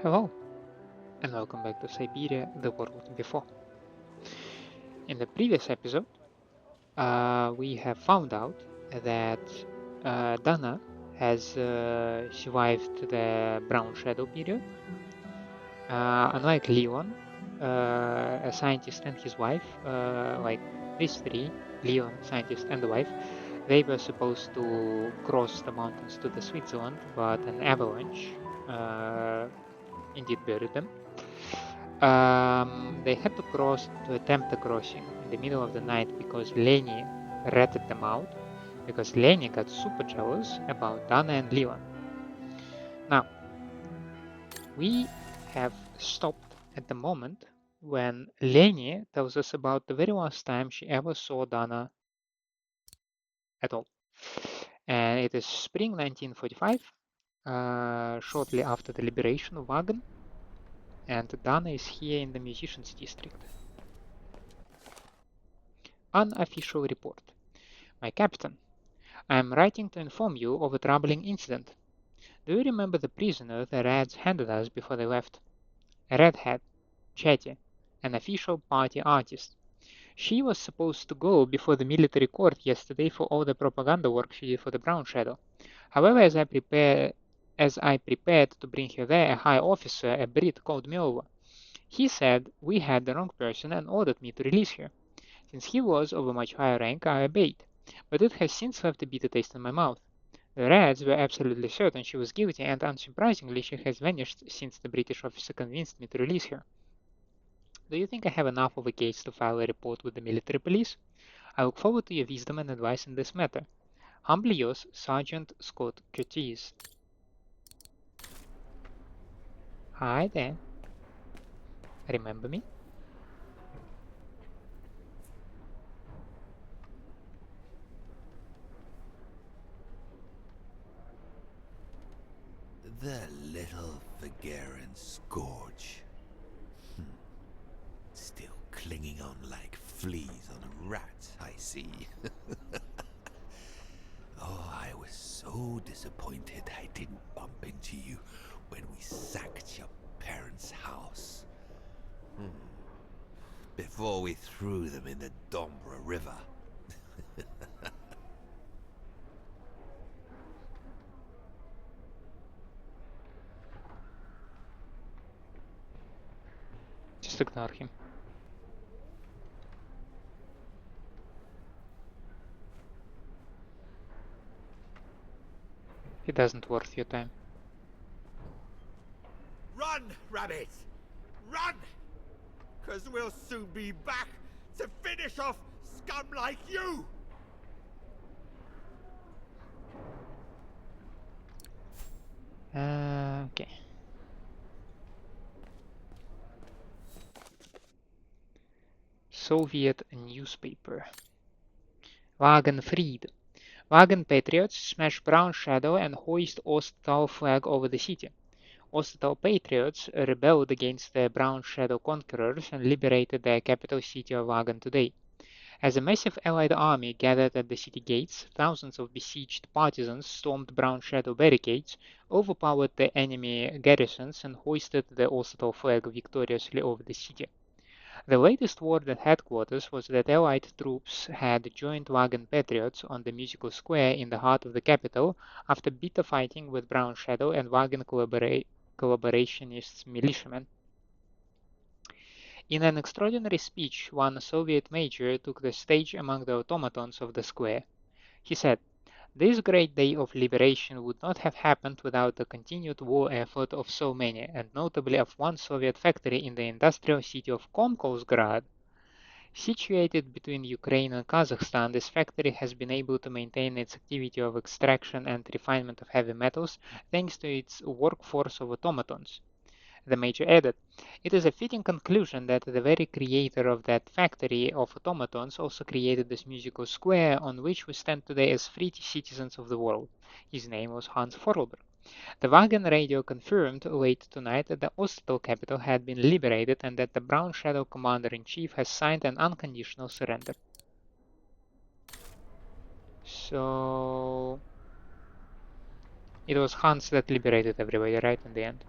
Hello, and welcome back to Syberia, the world before. In the previous episode, we have found out that Dana has survived the Brown Shadow period. Unlike Leon, a scientist and his wife, like these three, Leon, scientist, and the wife, they were supposed to cross the mountains to the Switzerland, but an avalanche indeed buried them. They had to attempt the crossing in the middle of the night because Leni ratted them out, because Leni got super jealous about Dana and Leon. Now, we have stopped at the moment when Leni tells us about the very last time she ever saw Dana at all. And it is spring 1945, shortly after the liberation of Wagen, and Dana is here in the musicians district. Unofficial report. My captain, I am writing to inform you of a troubling incident. Do you remember the prisoner the Reds handed us before they left? A redhead, Chetty, an official party artist. She was supposed to go before the military court yesterday for all the propaganda work she did for the Brown Shadow. However, as I prepared to bring her there, a high officer, a Brit, called me over. He said we had the wrong person and ordered me to release her. Since he was of a much higher rank, I obeyed, but it has since left a bitter taste in my mouth. The Reds were absolutely certain she was guilty, and unsurprisingly, she has vanished since the British officer convinced me to release her. Do you think I have enough of a case to file a report with the military police? I look forward to your wisdom and advice in this matter. Humbly yours, Sergeant Scott Curtis. Hi there. Remember me? The little Vagaran scourge. Still clinging on like fleas on a rat, I see. Oh, I was so disappointed I didn't bump into you when we sacked your parents' house. Before we threw them in the Dombra River. Just ignore him. He doesn't worth your time. Run, Rabbit! Run! 'Cause we'll soon be back to finish off scum like you! Okay. Soviet newspaper. Wagenfried. Wagen patriots smash Brown Shadow and hoist Osttal flag over the city. Osttal patriots rebelled against the Brown Shadow conquerors and liberated the capital city of Wagen today. As a massive Allied army gathered at the city gates, thousands of besieged partisans stormed Brown Shadow barricades, overpowered the enemy garrisons, and hoisted the Osttal flag victoriously over the city. The latest word at headquarters was that Allied troops had joined Wagen patriots on the musical square in the heart of the capital after bitter fighting with Brown Shadow and Wagen collaborationist militiamen. In an extraordinary speech, one Soviet major took the stage among the automatons of the square. He said, "This great day of liberation would not have happened without the continued war effort of so many, and notably of one Soviet factory in the industrial city of Komkolsgrad. Situated between Ukraine and Kazakhstan, this factory has been able to maintain its activity of extraction and refinement of heavy metals thanks to its workforce of automatons." The major added, "It is a fitting conclusion that the very creator of that factory of automatons also created this musical square on which we stand today as free citizens of the world." His name was Hans Vorarlberg. The Wagen radio confirmed late tonight that the Osttal capital had been liberated and that the Brown Shadow commander-in-chief has signed an unconditional surrender. So it was Hans that liberated everybody, right, in the end?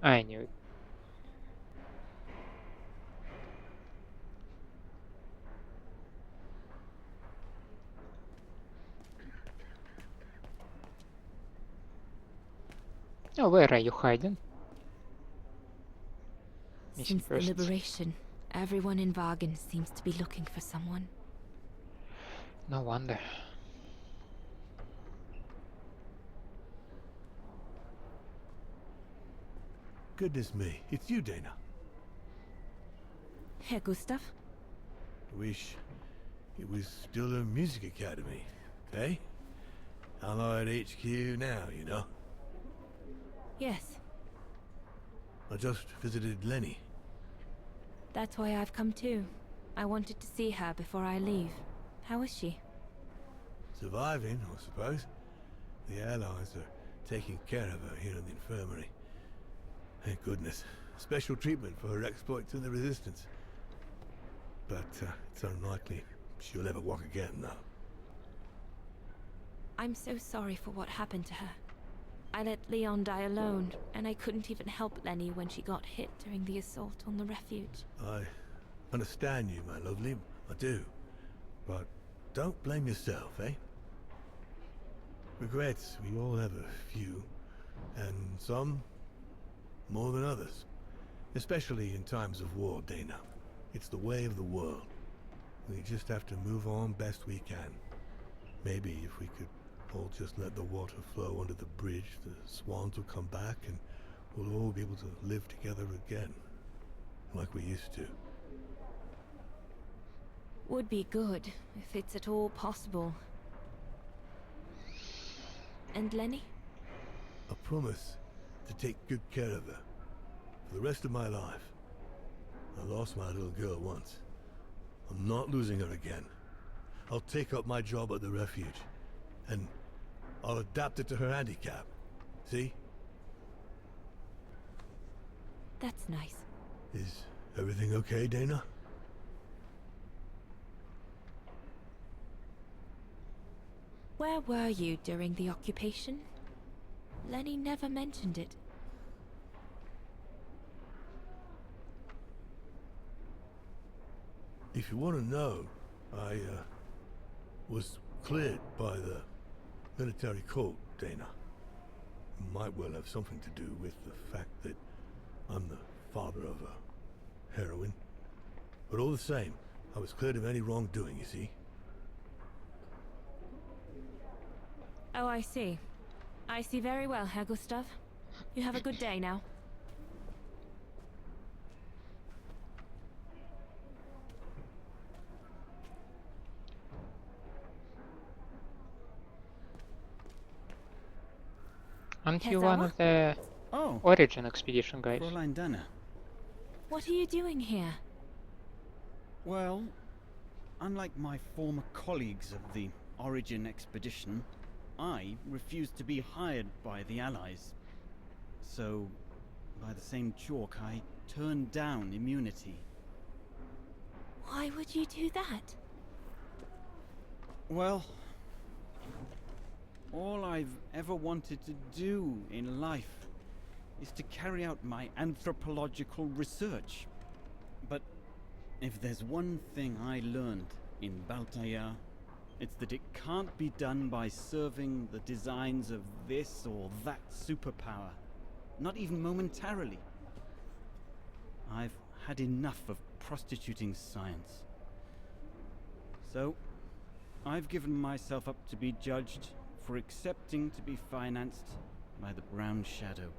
I knew it. Oh, where are you hiding? Missing Since the persons. liberation, everyone in Wagen seems to be looking for someone. No wonder. Goodness me, it's you, Dana. Herr Gustav? Wish it was still a music academy, eh? Allied HQ now, you know. Yes, I just visited Leni. that's why I've come too. I wanted to see her before I leave. How is she? Surviving, I suppose. The Allies are taking care of her here in the infirmary. Thank goodness. Special treatment for her exploits in the Resistance. But it's unlikely she'll ever walk again, though. I'm so sorry for what happened to her. I let Leon die alone, and I couldn't even help Leni when she got hit during the assault on the refuge. I understand you, my lovely. I do. But don't blame yourself, eh? Regrets, we all have a few. And some more than others. Especially in times of war, Dana. It's the way of the world. We just have to move on best we can. Maybe if we could all just let the water flow under the bridge, the swans will come back and we'll all be able to live together again. Like we used to. Would be good, if it's at all possible. And Leni? I promise to take good care of her. For the rest of my life. I lost my little girl once. I'm not losing her again. I'll take up my job at the refuge. And I'll adapt it to her handicap. See? That's nice. Is everything okay, Dana? Where were you during the occupation? Leni never mentioned it. If you want to know, I was cleared by the military court, Dana. Might well have something to do with the fact that I'm the father of a heroine. But all the same, I was cleared of any wrongdoing, you see. Oh, I see. I see very well, Herr Gustav. You have a good day now. Aren't Herr you one Sauer? of the Oh, Origin expedition guys? Fräulein Danner. What are you doing here? Well, unlike my former colleagues of the Origin expedition, I refused to be hired by the Allies. So, by the same chalk, I turned down immunity. Why would you do that? Well, all I've ever wanted to do in life is to carry out my anthropological research. But if there's one thing I learned in Baltaya, it's that it can't be done by serving the designs of this or that superpower, not even momentarily. I've had enough of prostituting science. So, I've given myself up to be judged for accepting to be financed by the Brown Shadow.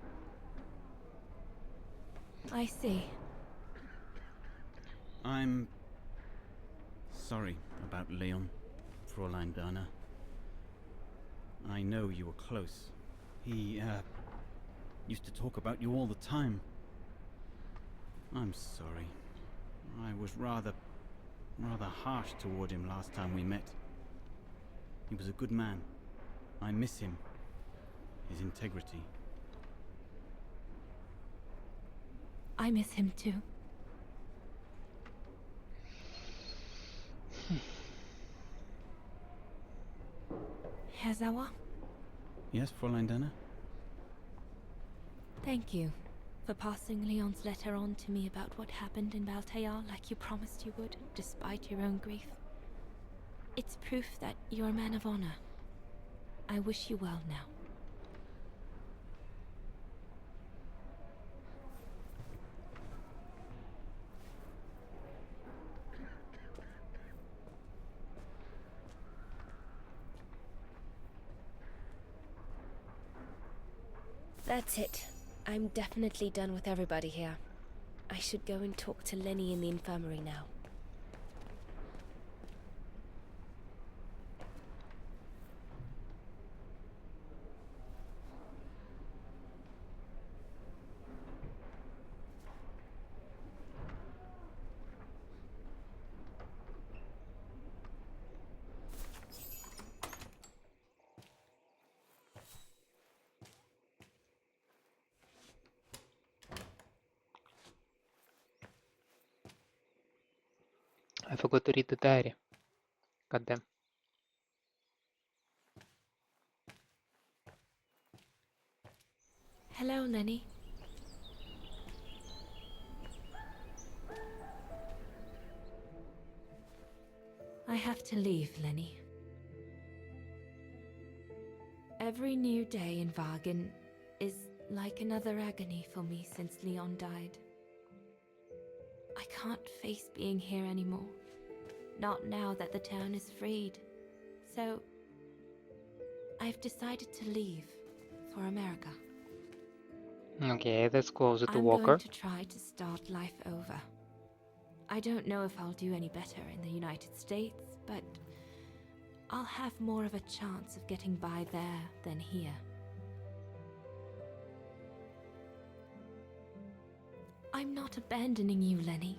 I see. I'm sorry about Leon, Fräulein Danner. I know you were close. He, used to talk about you all the time. I'm sorry. I was rather harsh toward him last time we met. He was a good man. I miss him. His integrity. I miss him too. Herr Sauer, Yes, Fräulein Danner? thank you for passing Leon's letter on to me about what happened in Baltayar like you promised you would, despite your own grief. It's proof that you're a man of honor. I wish you well now. That's it. I'm definitely done with everybody here. I should go and talk to Leni in the infirmary now. I forgot to read the diary. Goddamn. Hello, Leni. I have to leave, Leni. Every new day in Wagen is like another agony for me since Leon died. I can't face being here anymore. Not now that the town is freed. So, I've decided to leave for America. Okay, that's closer to I'm Walker. going to try to start life over. I don't know if I'll do any better in the United States, but I'll have more of a chance of getting by there than here. I'm not abandoning you, Leni.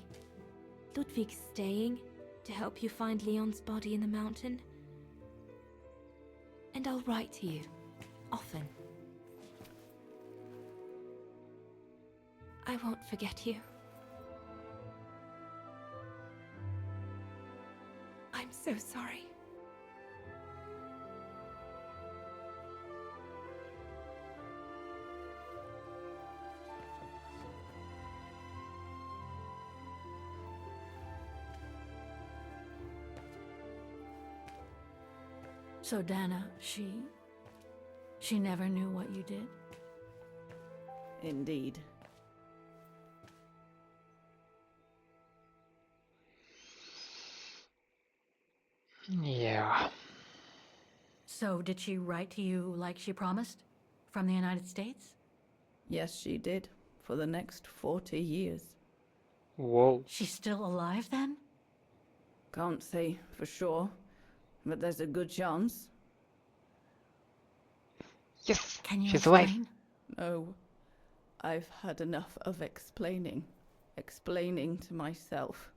Ludwig's staying to help you find Leon's body in the mountain. And I'll write to you, often. I won't forget you. I'm so sorry. So Dana, she never knew what you did? Indeed. Yeah. So did she write to you like she promised? From the United States? Yes, she did. For the next 40 years. Whoa. She's still alive then? Can't say for sure, but there's a good chance. Yes! Can you She's alive! explain? No, I've had enough of explaining. Explaining to myself.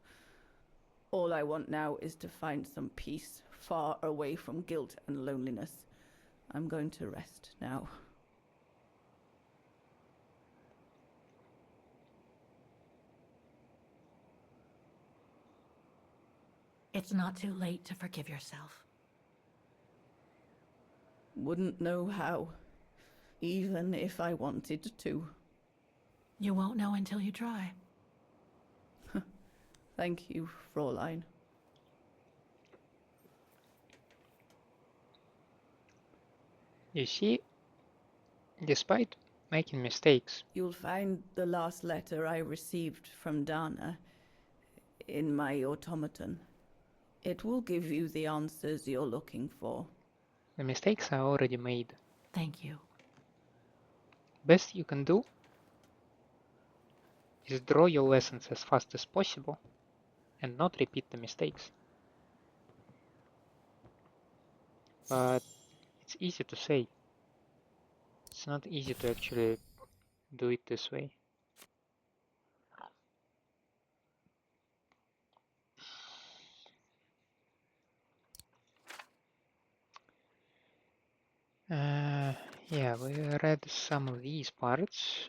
All I want now is to find some peace, far away from guilt and loneliness. I'm going to rest now. It's not too late to forgive yourself. Wouldn't know how, even if I wanted to. You won't know until you try. Thank you, Fräulein. You see, despite making mistakes, You'll find the last letter I received from Dana in my automaton. It will give you the answers you're looking for. the mistakes are already made. Thank you. Best you can do is draw your lessons as fast as possible and not repeat the mistakes. But it's easy to say. It's not easy to actually do it this way. Yeah, we read some of these parts.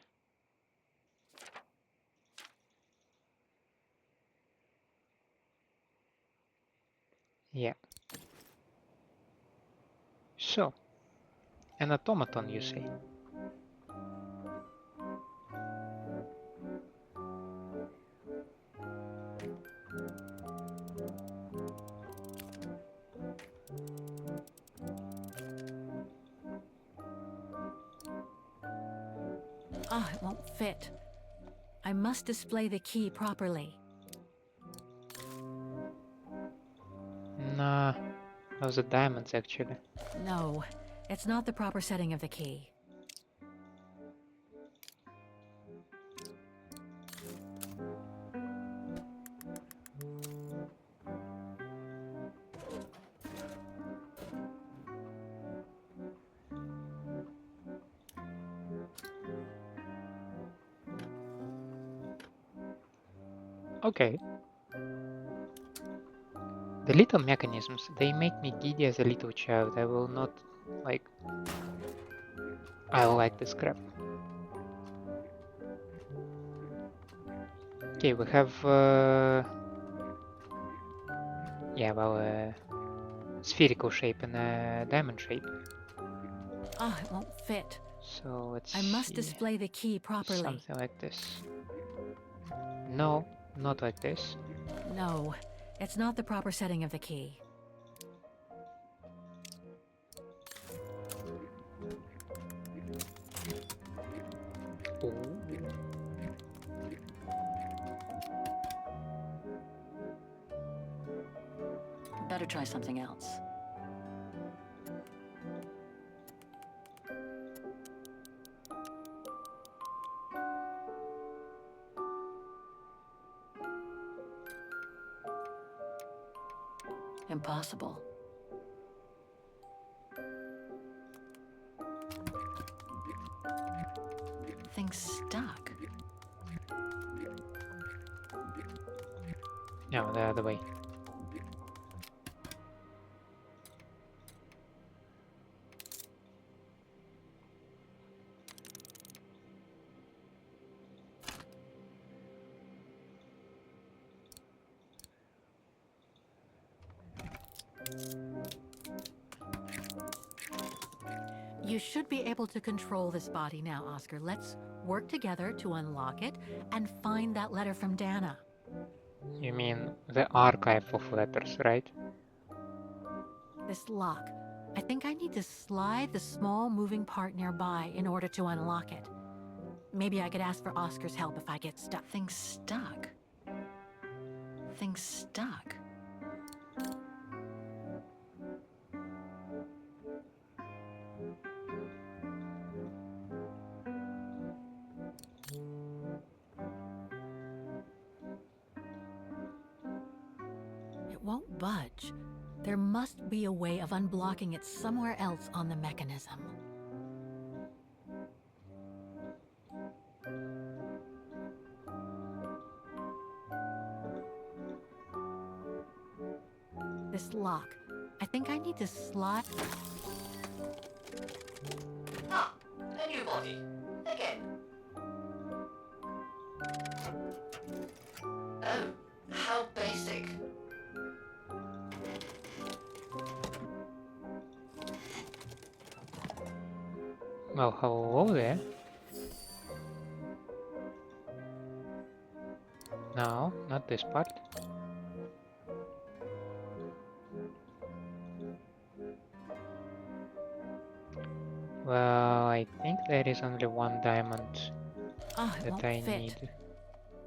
Yeah. So, an automaton, you say? Ah, it won't fit. I must display the key properly. Nah, those are diamonds actually. No, it's not the proper setting of the key. Okay. The little mechanisms, they make me giddy as a little child. I will not like... I will like this crap. Okay, we have... yeah, well, spherical shape and a diamond shape. Ah, it won't fit. So let's I must see. display the key properly. Something like this. No, not like this. No, it's not the proper setting of the key. Ooh. Better try something else. Impossible. Thing's stuck. No, the other way. You should be able to control this body now, Oscar. Let's work together to unlock it and find that letter from Dana. You mean the archive of letters, right? This lock. I think I need to slide the small moving part nearby in order to unlock it. Maybe I could ask for Oscar's help if I get stuck. Thing's stuck. Thing's stuck. It won't budge. There must be a way of unblocking it somewhere else on the mechanism. This lock. I think I need to slide... Ah, a new body. Again. Oh, how basic. Well, hello there. No, not this part. Well, I think there is only one diamond Ah, it that won't I fit. need.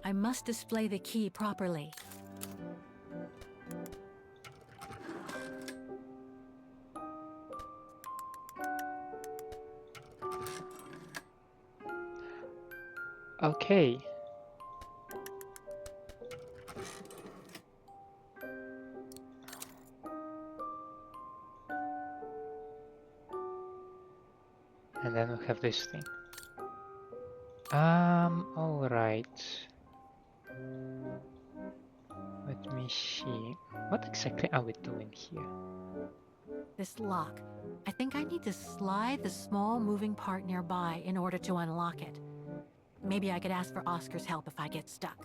I must display the key properly. Okay. And then we have this thing. Alright. Let me see. What exactly are we doing here? This lock. I think I need to slide the small moving part nearby in order to unlock it. Maybe I could ask for Oscar's help if I get stuck.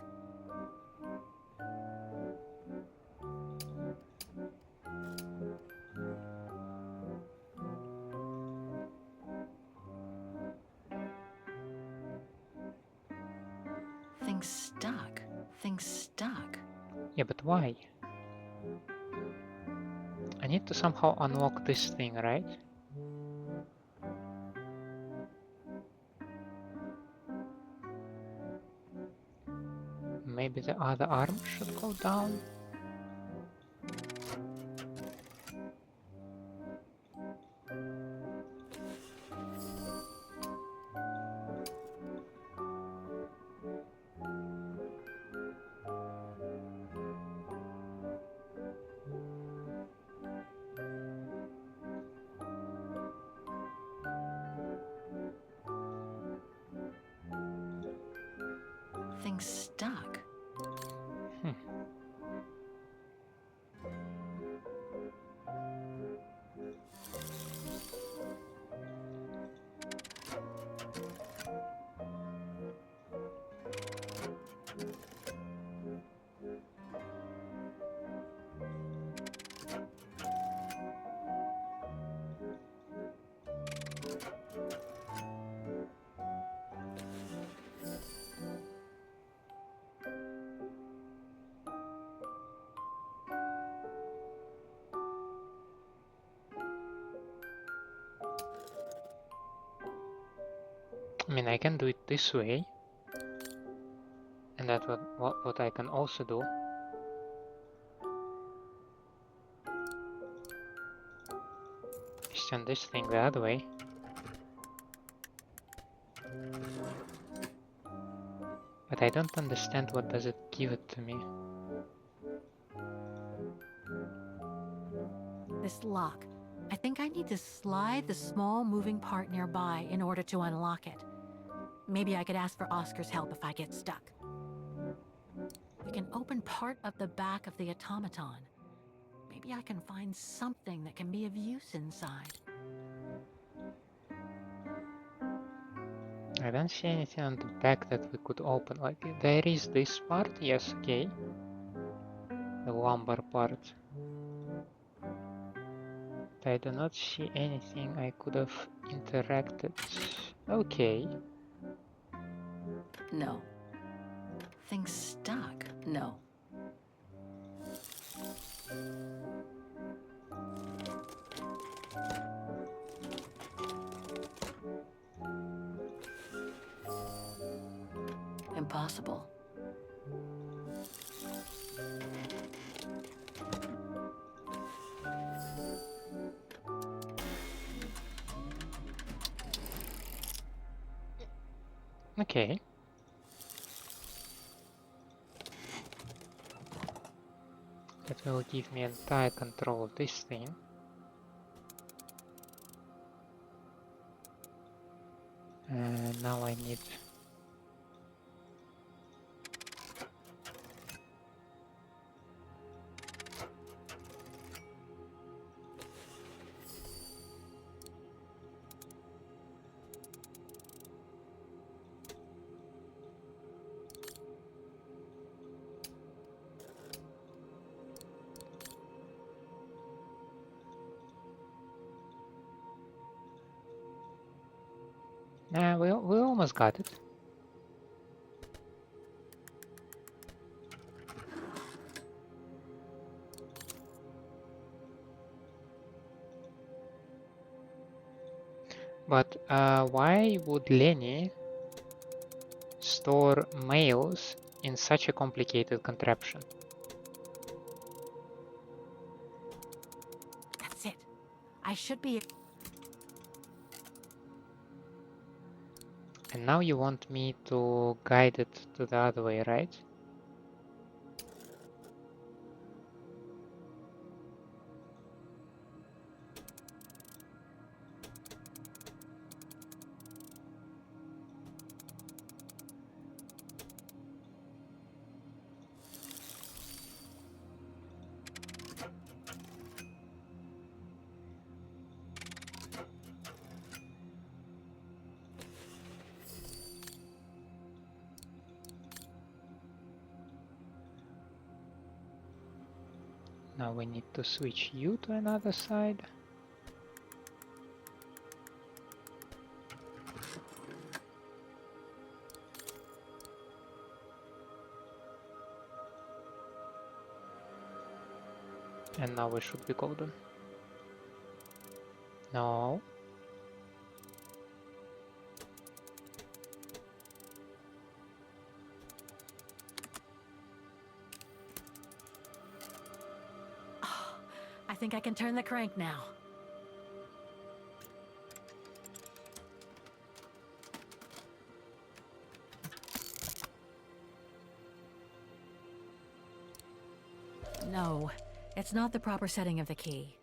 Thing's stuck. Thing's stuck. Yeah, but why? I need to somehow unlock this thing, right? Maybe the other arm should go down? Thing's stuck. I mean, I can do it this way, and that's what I can also do. Send this thing the other way. But I don't understand what does it give it to me. This lock. I think I need to slide the small moving part nearby in order to unlock it. Maybe I could ask for Oscar's help if I get stuck. We can open part of the back of the automaton. Maybe I can find something that can be of use inside. I don't see anything on the back that we could open. Like, there is this part, yes, okay. The lumbar part. But I do not see anything I could have interacted. Okay. No. Thing's stuck. No. Impossible. Okay. That will give me entire control of this thing. And now I need... we almost got it. But why would Leni store mails in such a complicated contraption? That's it. I should be... And now you want me to guide it to the other way, right? Now we need to switch you to another side. And now we should be golden. No. I think I can turn the crank now. No, it's not the proper setting of the key.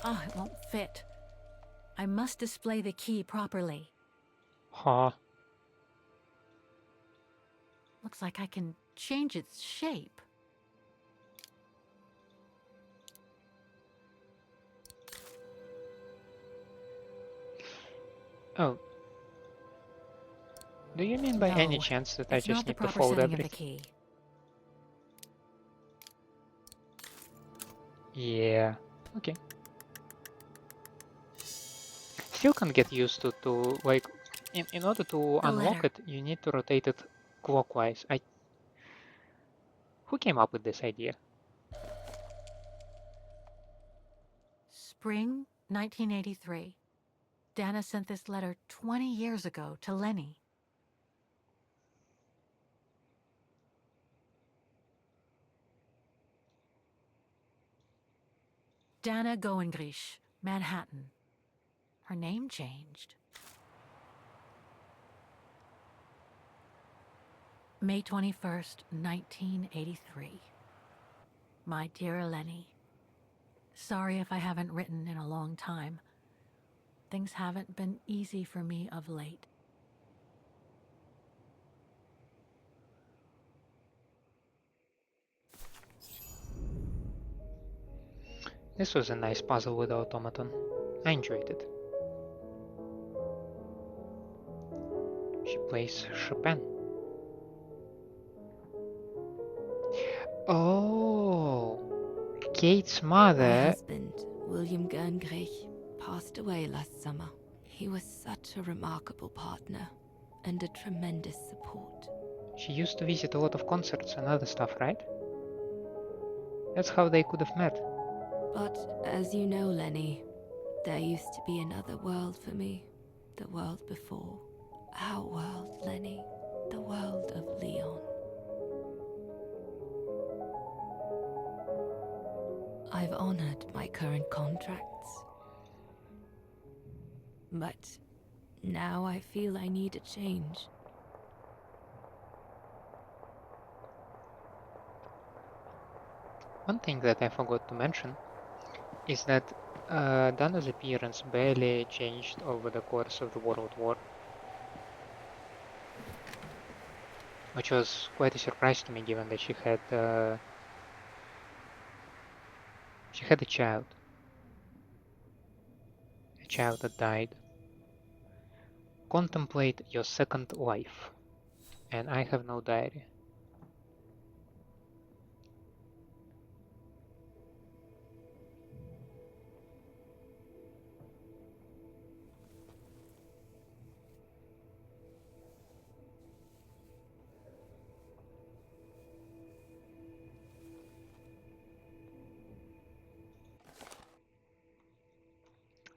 Oh, it won't fit. I must display the key properly. Huh. Looks like I can change its shape. Oh. Do you mean by any No, chance that I it's just not the need to proper fold setting of the everything? key. Yeah. Okay. Still can't get used to like in order to The unlock letter. it, you need to rotate it clockwise. Who came up with this idea? Spring 1983. Dana sent this letter 20 years ago to Leni. Dana Goengrich, Manhattan. Her name changed. May 21st, 1983. My dear Leni, sorry if I haven't written in a long time. Things haven't been easy for me of late. This was a nice puzzle with automaton. I enjoyed it. She plays Chopin. Oh, Kate's My mother. husband, William Gerngrich, passed away last summer. He was such a remarkable partner and a tremendous support. She used to visit a lot of concerts and other stuff, right? That's how they could have met. But as you know, Leni, there used to be another world for me. The world before. Our world, Leni. The world of Leon. I've honored my current contracts. But now I feel I need a change. One thing that I forgot to mention is that Dana's appearance barely changed over the course of the World War, which was quite a surprise to me given that she had a child that died. Contemplate your second life, and I have no diary.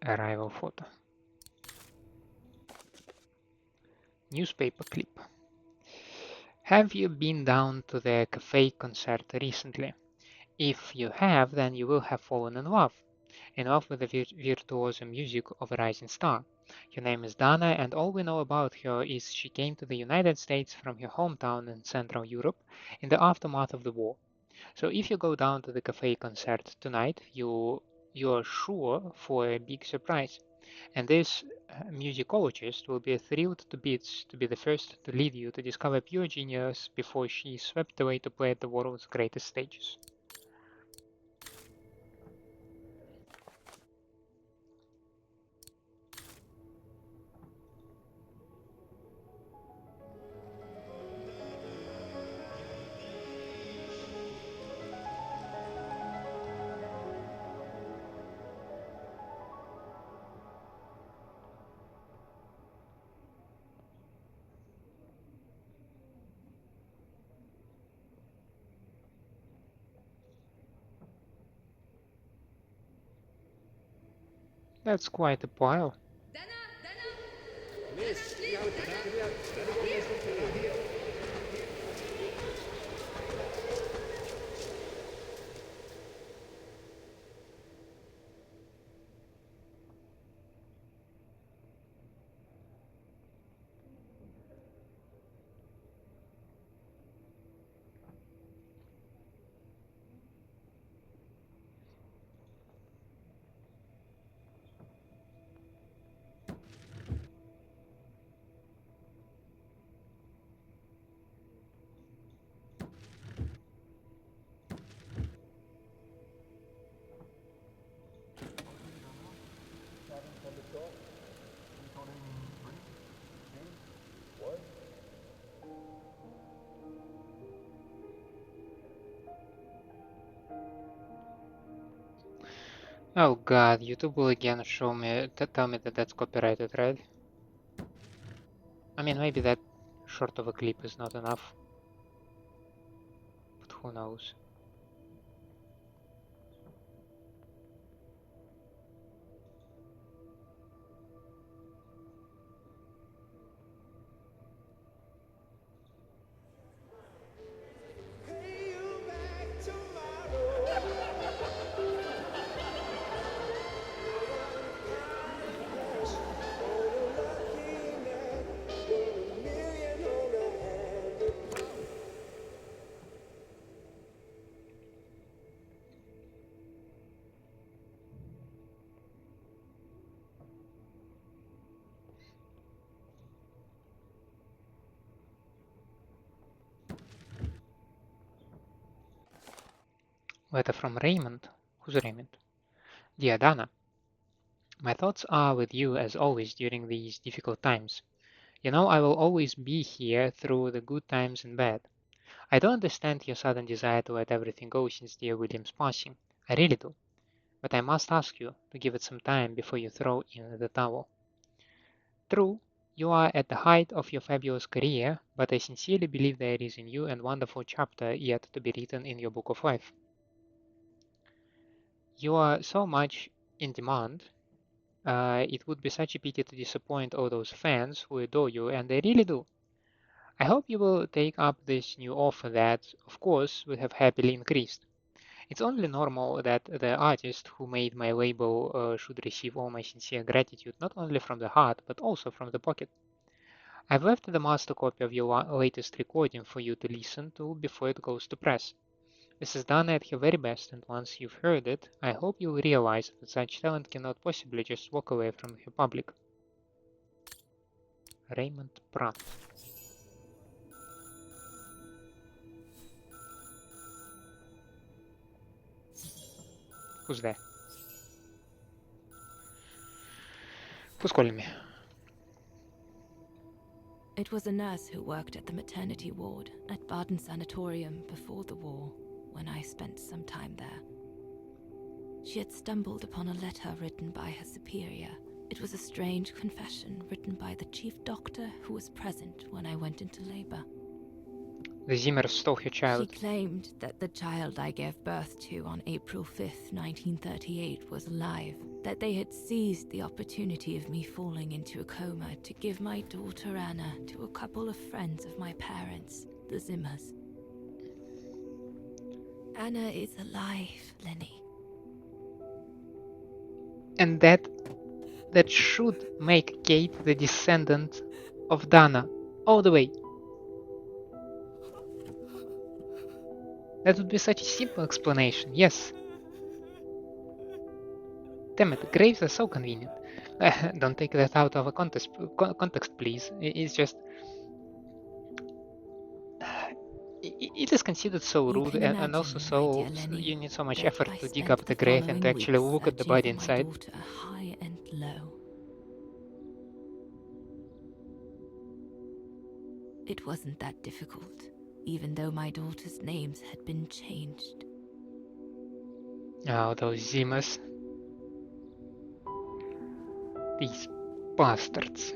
Arrival photo. Newspaper clip. Have you been down to the cafe concert recently? If you have, then you will have fallen in love with the virtuoso music of a rising star. Your name is Dana, and all we know about her is she came to the United States from her hometown in Central Europe in the aftermath of the war. So if you go down to the cafe concert tonight, you're sure for a big surprise. And this musicologist will be thrilled to bits to be the first to lead you to discover pure genius before she is swept away to play at the world's greatest stages. That's quite a pile. Oh god, YouTube will again show me, tell me that that's copyrighted, right? I mean, maybe that short of a clip is not enough, but who knows? Letter from Raymond? Who's Raymond? Dear Dana, my thoughts are with you as always during these difficult times. You know I will always be here through the good times and bad. I don't understand your sudden desire to let everything go since dear William's passing. I really do. But I must ask you to give it some time before you throw in the towel. True, you are at the height of your fabulous career, but I sincerely believe there is a new and wonderful chapter yet to be written in your book of life. You are so much in demand. It would be such a pity to disappoint all those fans who adore you, and they really do. I hope you will take up this new offer that, of course, would have happily increased. It's only normal that the artist who made my label should receive all my sincere gratitude, not only from the heart, but also from the pocket. I've left the master copy of your latest recording for you to listen to before it goes to press. This is done at her very best, and once you've heard it, I hope you'll realize that such talent cannot possibly just walk away from her public. Raymond Pratt. Who's there? Who's calling me? It was a nurse who worked at the maternity ward at Baden Sanatorium before the war, when I spent some time there. She had stumbled upon a letter written by her superior. It was a strange confession written by the chief doctor who was present when I went into labor. The Zimmers stole her child. She claimed that the child I gave birth to on April 5th, 1938 was alive, that they had seized the opportunity of me falling into a coma to give my daughter Anna to a couple of friends of my parents, the Zimmers. Anna is alive, Leni. And that should make Kate the descendant of Dana, all the way. That would be such a simple explanation, yes. Damn it, graves are so convenient. Don't take that out of a context, please. It's just... It is considered so rude and also so... You need so much effort to dig up the grave and to actually look at the body inside. High and low. It wasn't that difficult, even though my daughters' names had been changed. Oh, those Zimmers. These bastards.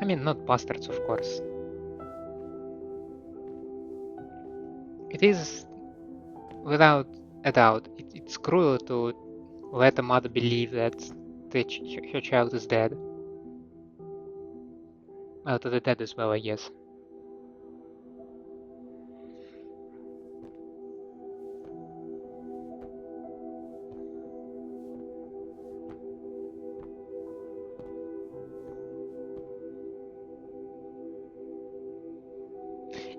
I mean, not bastards, of course. It is, without a doubt, it's cruel to let a mother believe that her child is dead. Well, to the dead as well, I guess.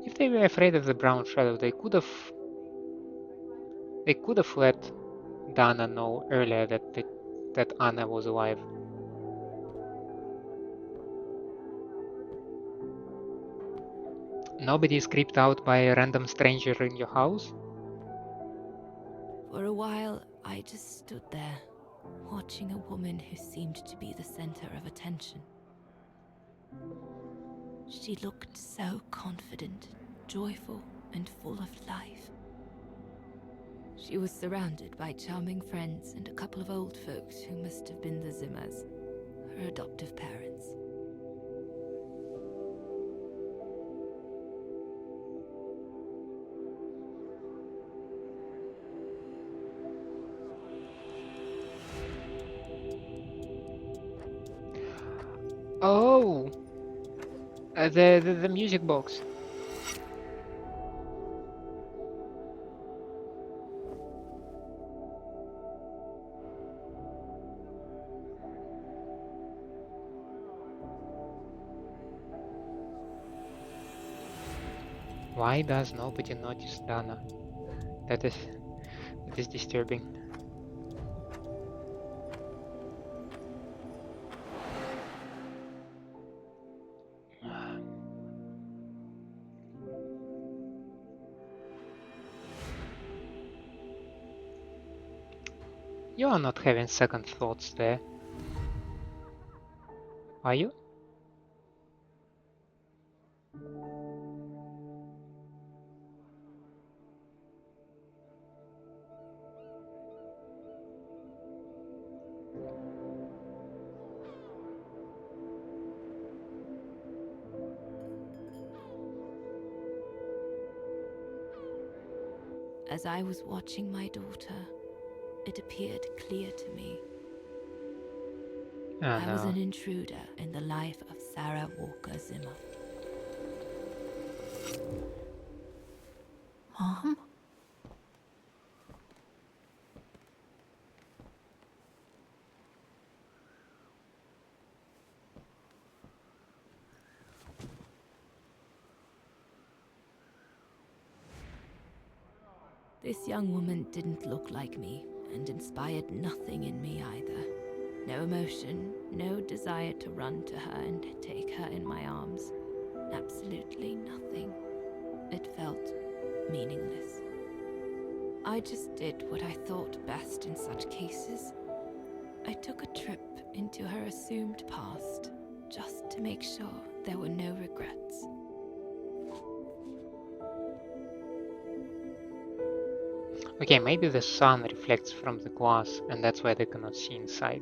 If they were afraid of the brown shadow, they could have let Dana know earlier that Anna was alive. Nobody is creeped out by a random stranger in your house? For a while, I just stood there, watching a woman who seemed to be the center of attention. She looked so confident, joyful, and full of life. She was surrounded by charming friends and a couple of old folks who must have been the Zimmers, her adoptive parents. Oh, the music box. Why does nobody notice Dana? That is disturbing. You are not having second thoughts there, are you? As I was watching my daughter, it appeared clear to me. Oh, I was no. an intruder in the life of Sarah Walker Zimmer. Mom? This young woman didn't look like me and inspired nothing in me either. No emotion, no desire to run to her and take her in my arms. Absolutely nothing. It felt meaningless. I just did what I thought best in such cases. I took a trip into her assumed past, just to make sure there were no regrets. Okay, maybe the sun reflects from the glass and that's why they cannot see inside.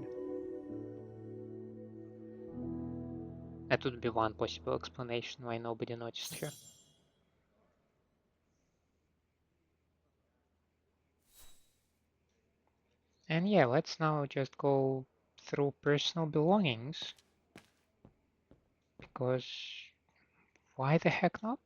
That would be one possible explanation why nobody noticed her. And yeah, let's now just go through personal belongings. Because why the heck not?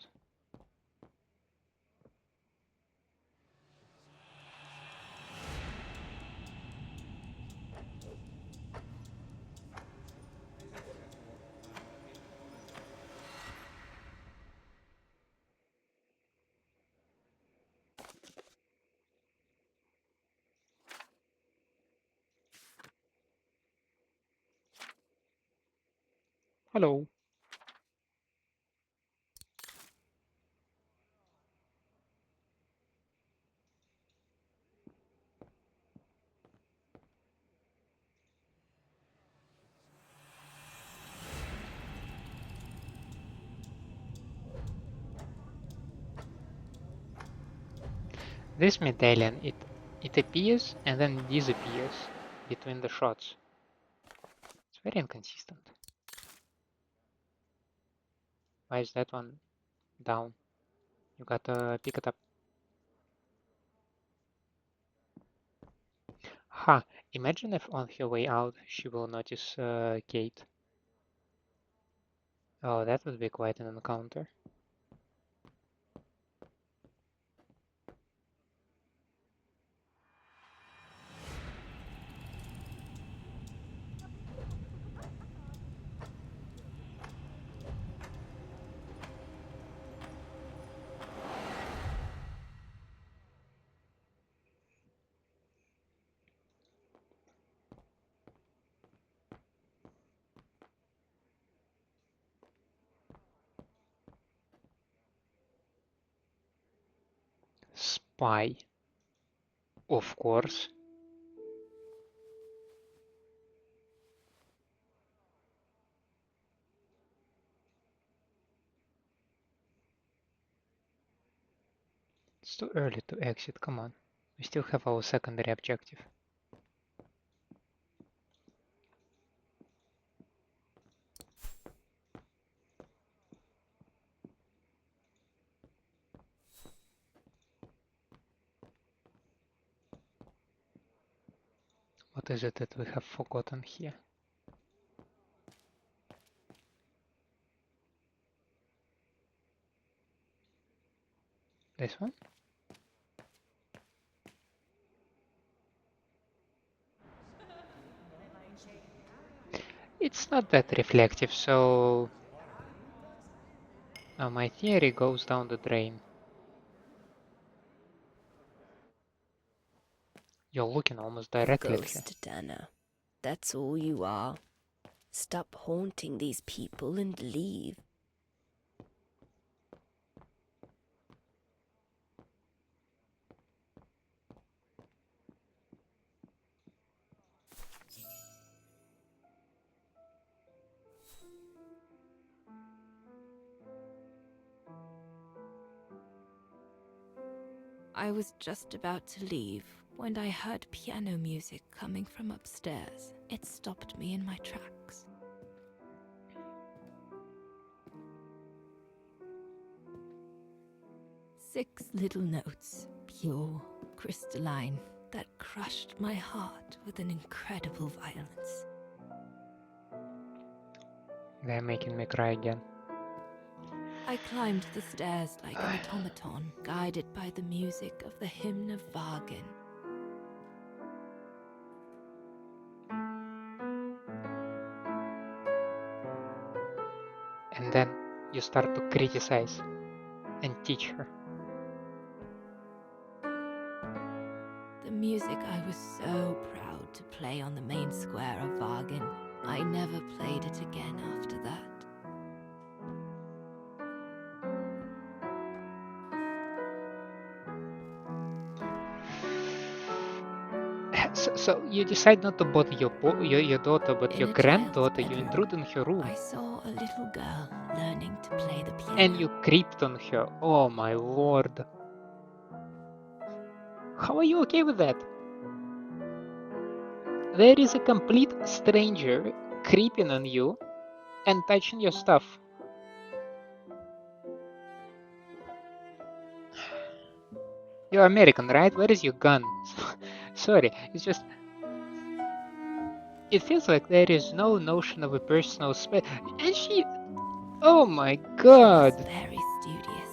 Hello. This medallion, it appears and then disappears between the shots. It's very inconsistent. Why is that one down? You gotta pick it up. Ha! Imagine if on her way out she will notice Kate. Oh, that would be quite an encounter. Spy. Of course. It's too early to exit, come on. We still have our secondary objective. What is it that we have forgotten here? This one? It's not that reflective, so my theory goes down the drain. You're looking almost directly at her. Ghost, Dana. That's all you are. Stop haunting these people and leave. I was just about to leave when I heard piano music coming from upstairs. It stopped me in my tracks. Six little notes, pure, crystalline, that crushed my heart with an incredible violence. They're making me cry again. I climbed the stairs like an automaton, guided by the music of the hymn of Wagen. And then you start to criticize and teach her. The music I was so proud to play on the main square of Wagen. I never played it again after that. So you decide not to bother your daughter, but In your a granddaughter. child's You bedroom, intrude in her room. I saw a little girl learning to play the piano. And you creeped on her. Oh my lord. How are you okay with that? There is a complete stranger creeping on you and touching your stuff. You're American, right? Where is your gun? Sorry, it's just... It feels like there is no notion of a personal space. And she... Oh my god! She was very studious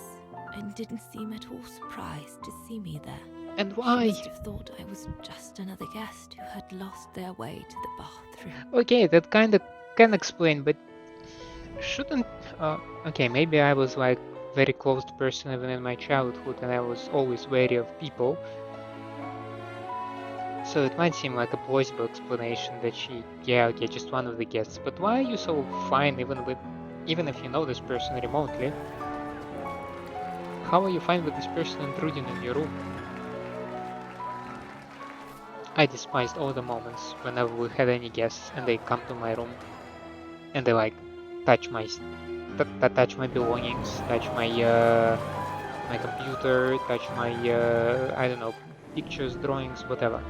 and didn't seem at all surprised to see me there. And She why? must have thought I was just another guest who had lost their way to the bathroom. Okay, that kind of can explain, but shouldn't... okay, maybe I was like very closed person even in my childhood and I was always wary of people. So it might seem like a plausible explanation that she, yeah, okay, just one of the guests. But why are you so fine even if you know this person remotely? How are you fine with this person intruding in your room? I despised all the moments whenever we had any guests and they come to my room and they like touch my belongings, touch my my computer, touch my I don't know, pictures, drawings, whatever.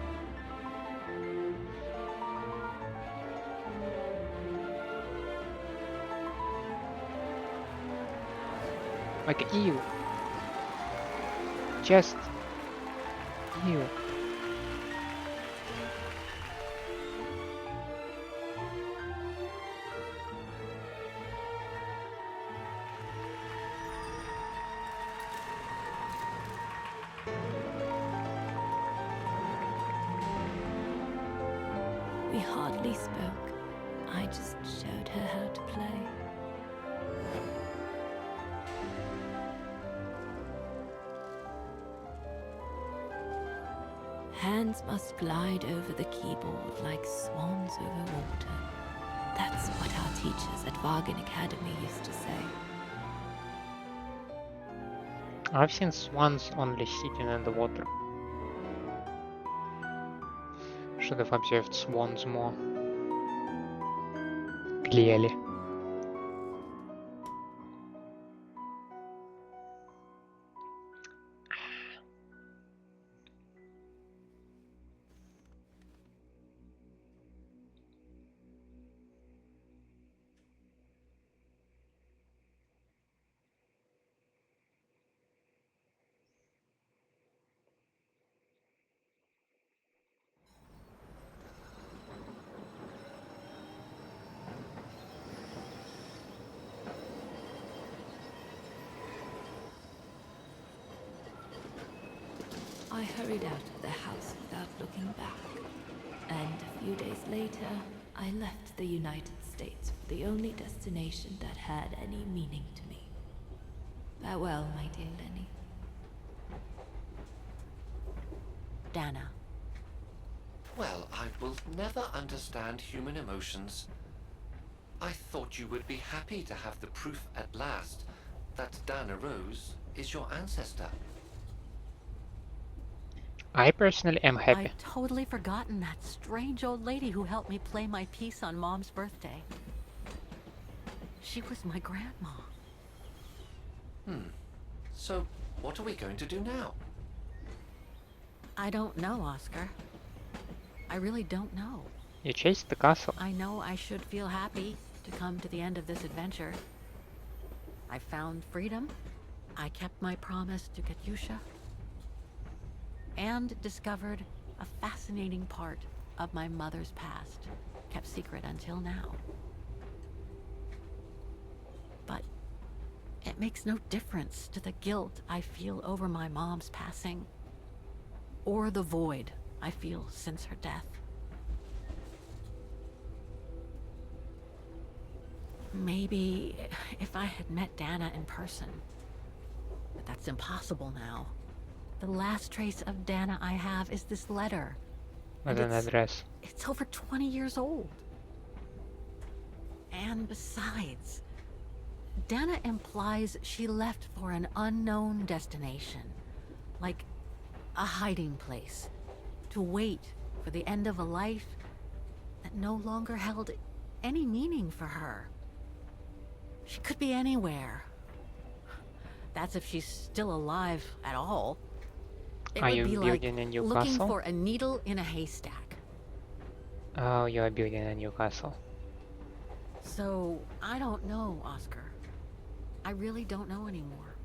Like ew. Just ew. We hardly spoke. I just showed her how to play. Hands must glide over the keyboard like swans over water. That's what our teachers at Wagen Academy used to say. I've seen swans only sitting in the water. Should have observed swans more clearly. I hurried out of the house without looking back, and a few days later, I left the United States for the only destination that had any meaning to me. Farewell, my dear Leni. Dana. Well, I will never understand human emotions. I thought you would be happy to have the proof at last that Dana Rose is your ancestor. I personally am happy. I'd totally forgotten that strange old lady who helped me play my piece on Mom's birthday. She was my grandma. So, what are we going to do now? I don't know, Oscar. I really don't know. You chased the castle. I know I should feel happy to come to the end of this adventure. I found freedom. I kept my promise to Katyusha. And discovered a fascinating part of my mother's past, kept secret until now. But it makes no difference to the guilt I feel over my mom's passing, or the void I feel since her death. Maybe if I had met Dana in person, but that's impossible now. The last trace of Dana I have is this letter. With an address. It's over 20 years old. And besides, Dana implies she left for an unknown destination, like a hiding place, to wait for the end of a life that no longer held any meaning for her. She could be anywhere. That's if she's still alive at all. It Are would you be building like a new looking castle? for a needle in a haystack. Oh, you are building a new castle. So, I don't know, Oscar. I really don't know anymore.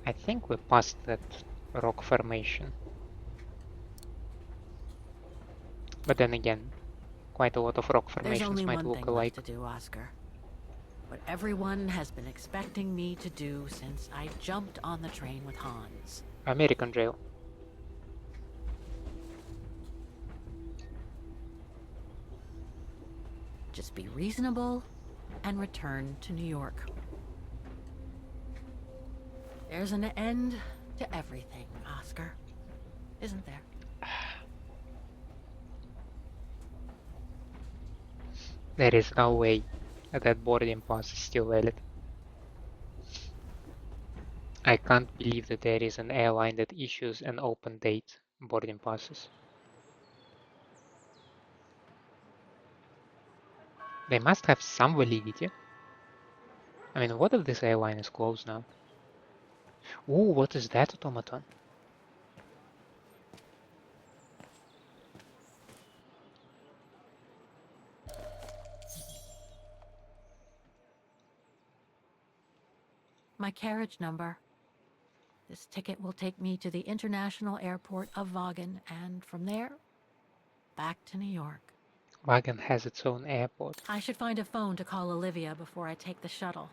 I think we passed that rock formation. But then again, quite a lot of rock There's formations only might one look thing alike. left to do, Oscar. What everyone has been expecting me to do since I jumped on the train with Hans. American jail. Just be reasonable and return to New York. There's an end to everything, Oscar. Isn't there? There is no way that boarding pass is still valid. I can't believe that there is an airline that issues an open date boarding passes. They must have some validity. I mean, what if this airline is closed now? Ooh, what is that automaton? My carriage number. This ticket will take me to the international airport of Wagen, and from there, back to New York. Wagon has its own airport. I should find a phone to call Olivia before I take the shuttle.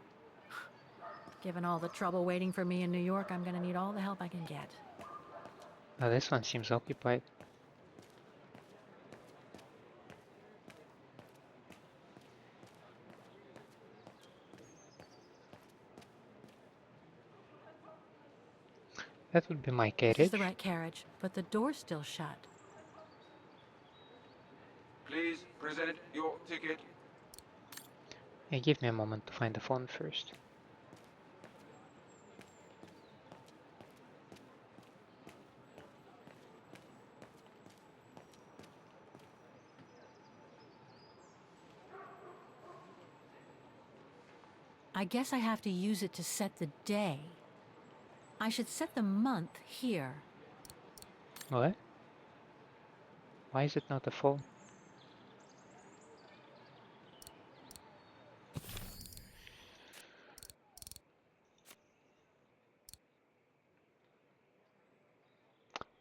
Given all the trouble waiting for me in New York, I'm gonna need all the help I can get. Now this one seems occupied. That would be my This is carriage. the right carriage, but the door's still shut. Please present your ticket. Hey, give me a moment to find the phone first. I guess I have to use it to set the day. I should set the month here. What? Why is it not a phone?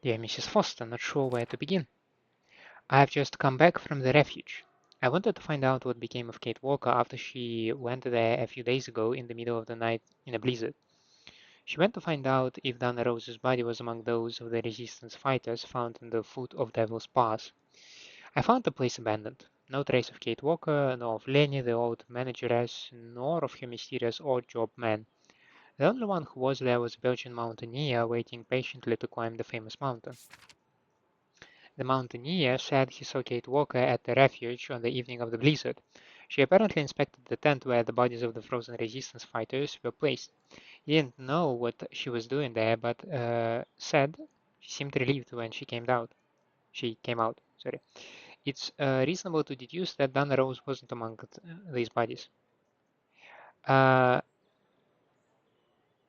Dear Mrs. Foster, not sure where to begin. I've just come back from the refuge. I wanted to find out what became of Kate Walker after she went there a few days ago in the middle of the night in a blizzard. She went to find out if Dana Rose's body was among those of the resistance fighters found in the foot of Devil's Pass. I found the place abandoned. No trace of Kate Walker, nor of Leni, the old manageress, nor of her mysterious odd job man. The only one who was there was a Belgian mountaineer waiting patiently to climb the famous mountain. The mountaineer said he saw Kate Walker at the refuge on the evening of the blizzard. She apparently inspected the tent where the bodies of the frozen resistance fighters were placed. He didn't know what she was doing there, but said she seemed relieved when she came out. Sorry. It's reasonable to deduce that Dana Rose wasn't among these bodies.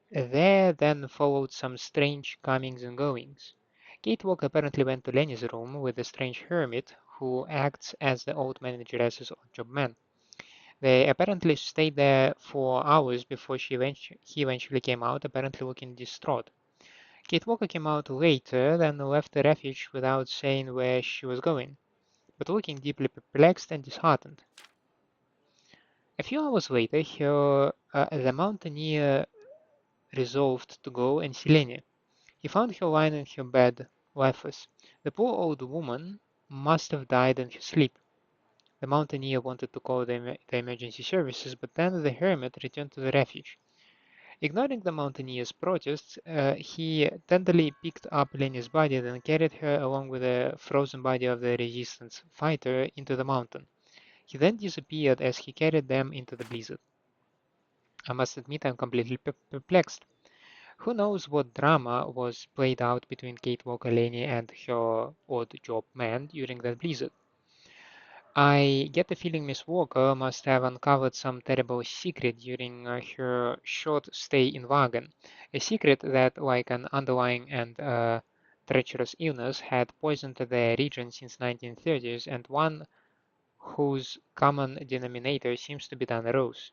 There then followed some strange comings and goings. Kate Walker apparently went to Leni's room with the strange hermit who acts as the old manageress's odd-job man. They apparently stayed there for hours before he eventually came out, apparently looking distraught. Kate Walker came out later, then left the refuge without saying where she was going, but looking deeply perplexed and disheartened. A few hours later, the mountaineer resolved to go and see Leni. He found her lying in her bed, lifeless. The poor old woman must have died in her sleep. The mountaineer wanted to call the emergency services, but then the hermit returned to the refuge. Ignoring the mountaineer's protests, he tenderly picked up Leni's body, then carried her along with the frozen body of the resistance fighter into the mountain. He then disappeared as he carried them into the blizzard. I must admit I'm completely perplexed. Who knows what drama was played out between Kate Walker Leni and her odd job man during that blizzard. I get the feeling Miss Walker must have uncovered some terrible secret during her short stay in Wagen, a secret that, like an underlying and treacherous illness, had poisoned the region since 1930s, and one whose common denominator seems to be Dana Rose.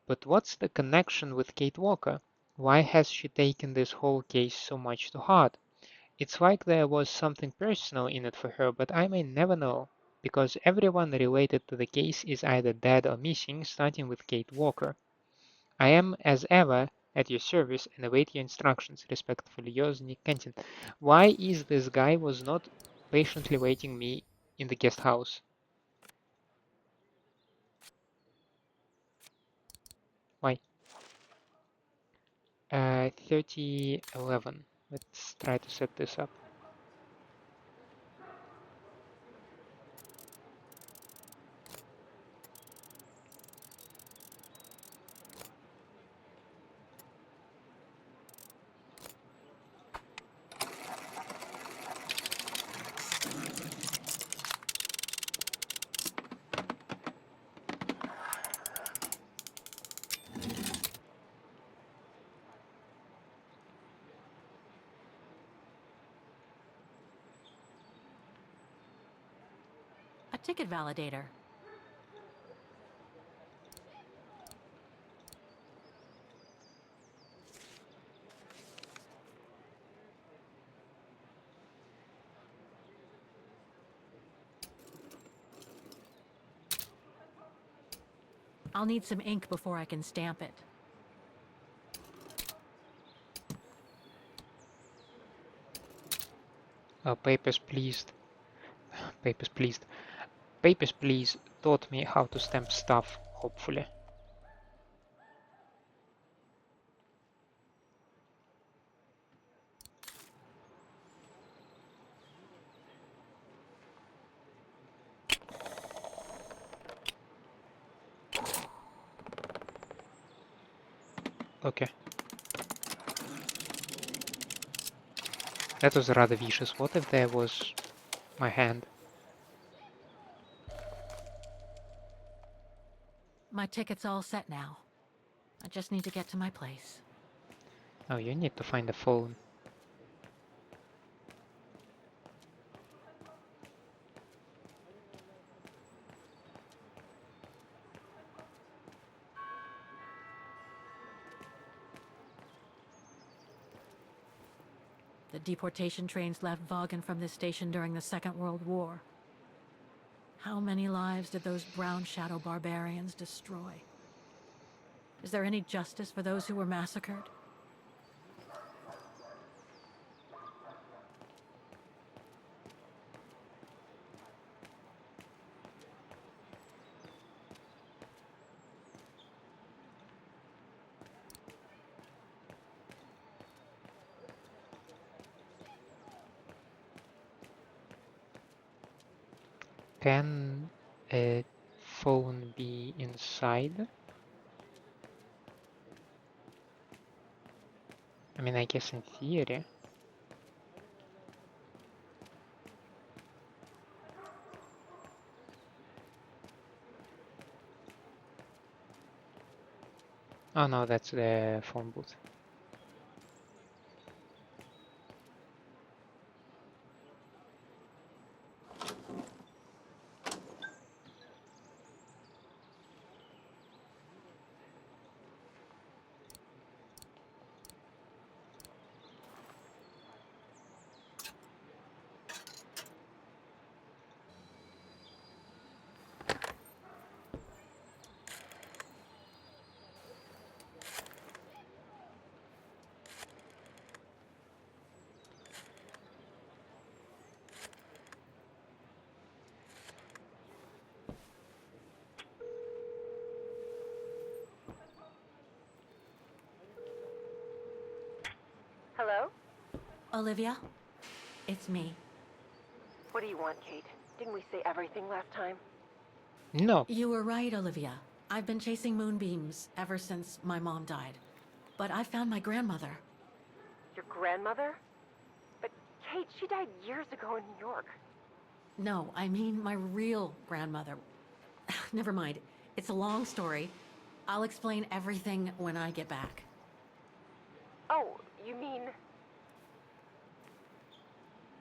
But what's the connection with Kate Walker? Why has she taken this whole case so much to heart? It's like there was something personal in it for her, but I may never know, because everyone related to the case is either dead or missing, starting with Kate Walker. I am, as ever, at your service and await your instructions. Respectfully yours, Nick Kenton. Why is this guy was not patiently waiting me in the guest house? Why? 3011. Let's try to set this up. A ticket validator. I'll need some ink before I can stamp it. Oh, papers pleased. Papers pleased. Papers please taught me how to stamp stuff, hopefully. Okay. That was rather vicious. What if there was my hand? My ticket's all set now. I just need to get to my place. Oh, you need to find a phone. The deportation trains left Vaughan from this station during the Second World War. How many lives did those brown shadow barbarians destroy? Is there any justice for those who were massacred? Can a phone be inside? I mean, I guess in theory. Oh no, that's the phone booth. Hello? Olivia? It's me. What do you want, Kate? Didn't we say everything last time? No. You were right, Olivia. I've been chasing moonbeams ever since my mom died. But I found my grandmother. Your grandmother? But Kate, she died years ago in New York. No, I mean my real grandmother. Never mind. It's a long story. I'll explain everything when I get back. Oh, you mean...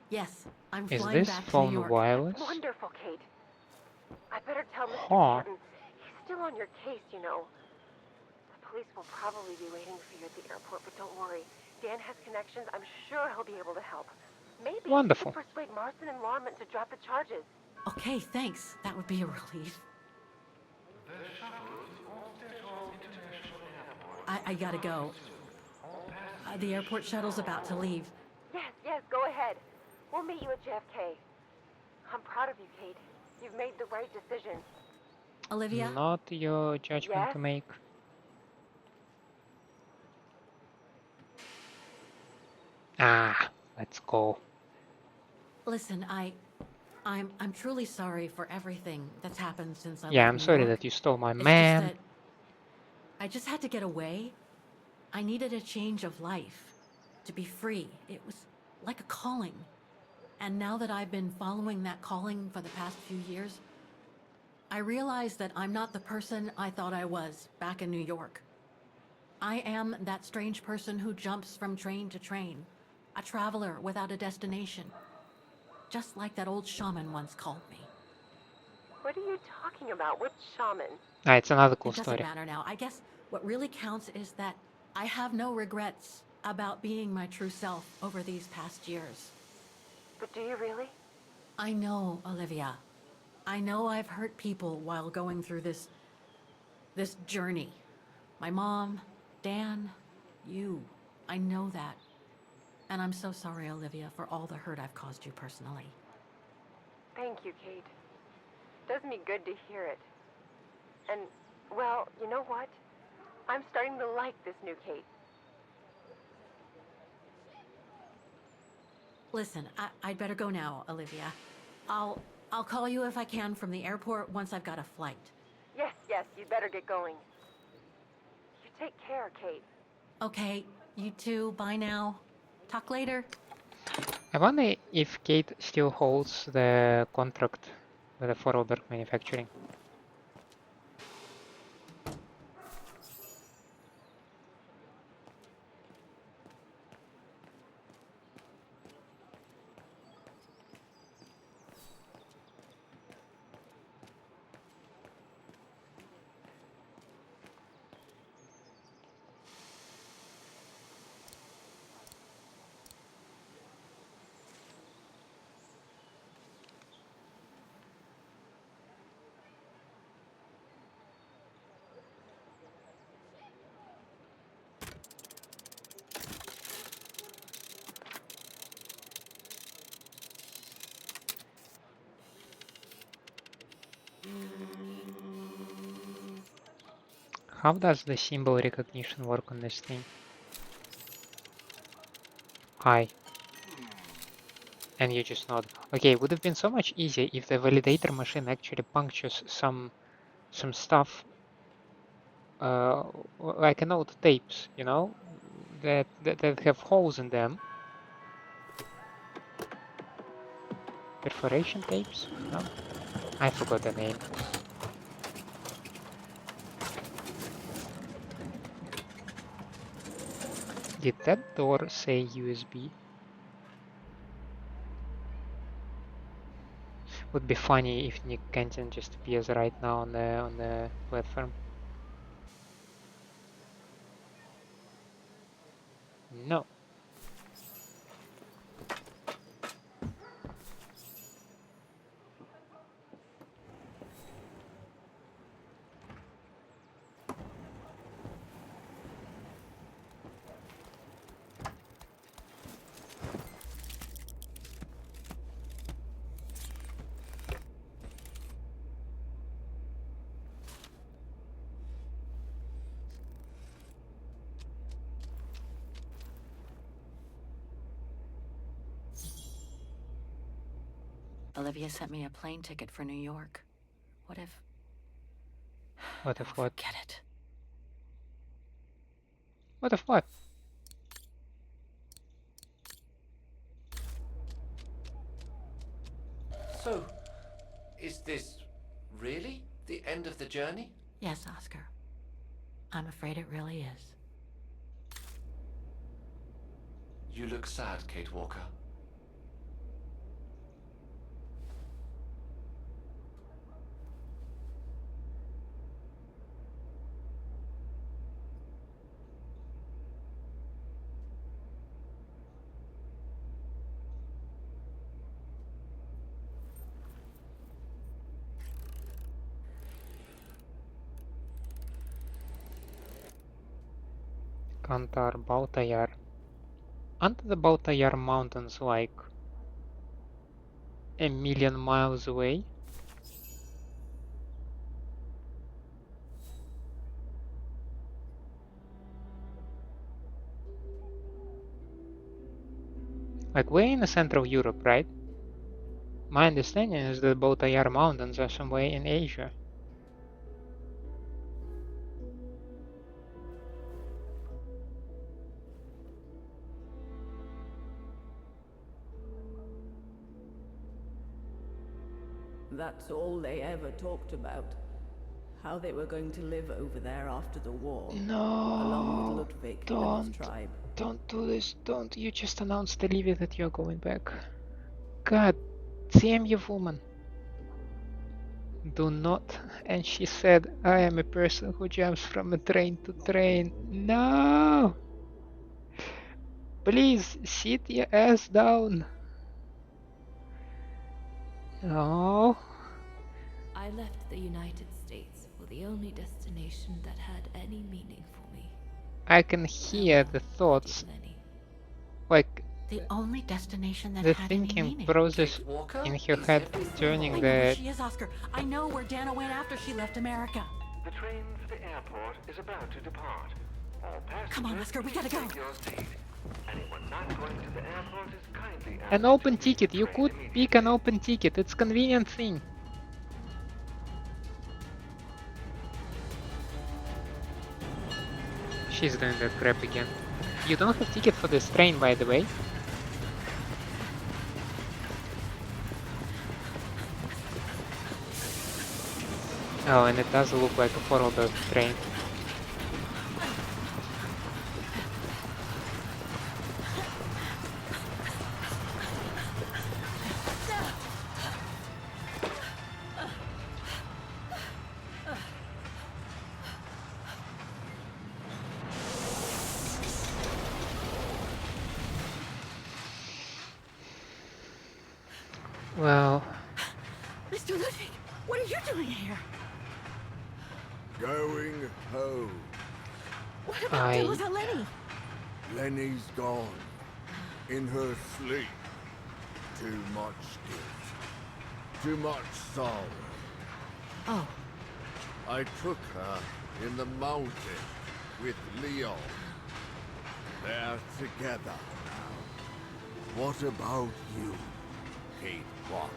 Yes, I'm Is flying this back to New phone York. wireless? Wonderful, Kate. I better tell Mr. Huh. Patton. He's still on your case, you know. The police will probably be waiting for you at the airport, but don't worry. Dan has connections. I'm sure he'll be able to help. Maybe Wonderful. he can persuade Marston and Lorman to drop the charges. Okay, thanks. That would be a relief. I gotta go. The airport shuttle's about to leave. Yes, go ahead. We'll meet you at JFK. I'm proud of you, Kate. You've made the right decision. Olivia? Not your judgment Yes? to make. Ah, let's go. Listen, I'm truly sorry for everything that's happened since I Yeah, left I'm New sorry York. that you stole my It's man. just that I just had to get away. I needed a change of life, to be free. It was like a calling. And now that I've been following that calling for the past few years, I realize that I'm not the person I thought I was back in New York. I am that strange person who jumps from train to train, a traveler without a destination. Just like that old shaman once called me. What are you talking about? Which shaman? Ah, it's another cool It doesn't story. matter now. I guess what really counts is that I have no regrets about being my true self over these past years. But do you really? I know, Olivia. I know I've hurt people while going through this This journey. My mom, Dan, you. I know that. And I'm so sorry, Olivia, for all the hurt I've caused you personally. Thank you, Kate. Does me good to hear it. And, well, you know what? I'm starting to like this new Kate. Listen, I'd better go now, Olivia. I'll call you if I can from the airport once I've got a flight. Yes, you'd better get going. You take care, Kate. Okay, you too. Bye now. Talk later. I wonder if Kate still holds the contract with the Forelberg Manufacturing. How does the symbol recognition work on this thing? Hi. And you just nod. Okay, it would have been so much easier if the validator machine actually punctures some stuff, like an old tapes, you know, that have holes in them. Perforation tapes? No, I forgot the name. Did that door say USB? Would be funny if Nick Kenton just appears right now on the platform. No. Olivia sent me a plane ticket for New York. What if... What if what? Forget it. What if what? So, is this really the end of the journey? Yes, Oscar. I'm afraid it really is. You look sad, Kate Walker. Kantar, Baltayar. Aren't the Baltayar mountains like a million miles away? Like we're in the center of Europe, right? My understanding is that Baltayar mountains are somewhere in Asia. That's all they ever talked about. How they were going to live over there after the war. Along with Ludwig and his tribe. Don't do this, don't. You just announced, Olivia, that you're going back. God damn you, woman. Do not. And she said, I am a person who jumps from a train to train. No! Please, sit your ass down. No. I left the United States for the only destination that had any meaning for me. I can hear the thoughts, Leni. like The only destination that the had any thinking meaning. process Kate Walker in her is head, everything turning I more. know where the... she is, Oscar. I know where Dana went after she left America. The train for the airport is about to depart. All passengers, Come on, Oscar, we gotta go. take your seat. Anyone not going to the airport is kindly asked An to open leave ticket, the you train could immediately. pick an open ticket, it's convenient thing. She's doing that crap again. You don't have ticket for this train, by the way. Oh, and it does look like a horrible train. Well, Mr. Ludwig, what are you doing here? Going home. What about Demoiselle Leni? Lenny's gone. In her sleep. Too much guilt. Too much sorrow. Oh. I took her in the mountain with Leon. They're together now. What about you, Kate Walker?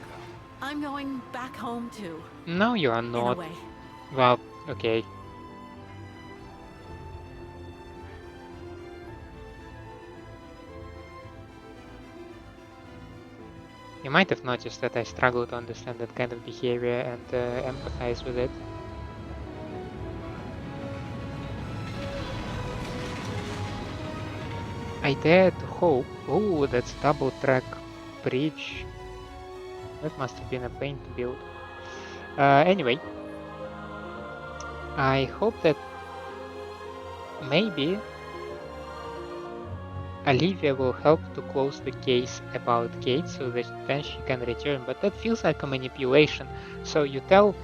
I'm going back home too. no, you are In a not. way. Well, okay. You might have noticed that I struggle to understand that kind of behavior and empathize with it. I dare to hope. Oh, that's double track bridge. That must have been a pain to build. Anyway, I hope that maybe Olivia will help to close the case about Kate so that then she can return, but that feels like a manipulation. So you tell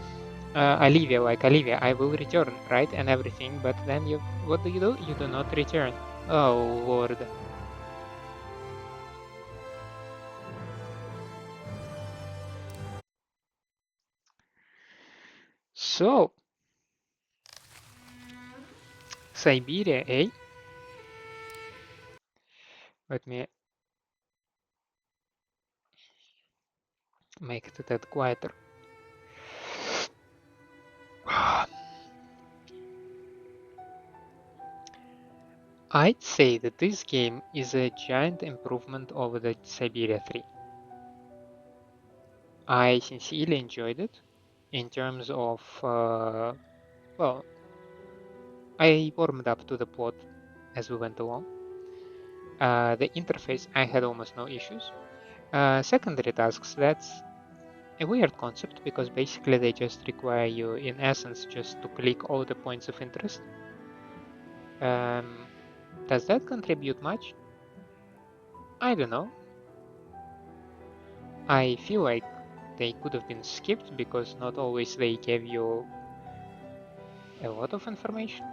Olivia, like, Olivia, I will return, right, and everything, but then you, what do? You do not return. Oh, Lord. So, Syberia, eh? Let me make it a tad quieter. I'd say that this game is a giant improvement over the Syberia 3. I sincerely enjoyed it in terms of, well, I warmed up to the plot as we went along. The interface, I had almost no issues. Secondary tasks, that's a weird concept because basically they just require you, in essence, just to click all the points of interest. Does that contribute much? I don't know. I feel like they could have been skipped because not always they gave you a lot of information.